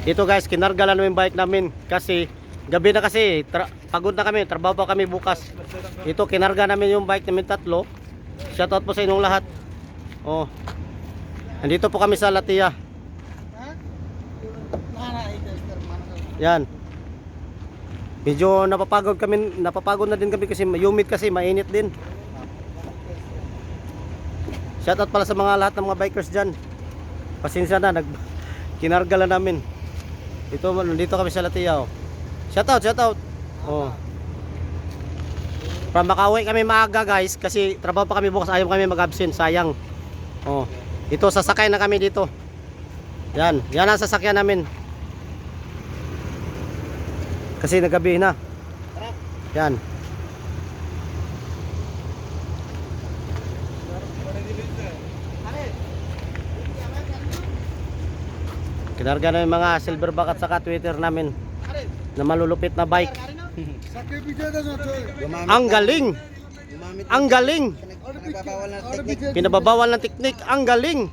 Ito guys, kinarga lang namin bike namin kasi gabi na kasi, pagod na kami, trabaho pa kami bukas. Ito kinarga namin yung bike namin tatlo. Shoutout po sa inyong lahat. Oh. Andito po kami sa Latia. Yan. Medyo napapagod na din kami kasi humid kasi mainit din. Shoutout pala sa mga lahat ng mga bikers diyan. Pasensya na, kinarga lang namin. Dito kami sa Latia. Oh. Shoutout. Oh. Para makauwi kami maaga guys kasi trabaho pa kami bukas, ayaw kami mag-absent, sayang. Oh. Ito sasakay na kami dito. Yan ang sasakyan namin. Kasi nagabi na. Yan. Kinarga na yung mga silverback at saka Twitter namin na malulupit na bike. Ang galing. Ang galing. Pinababawal ng teknik. Ang galing.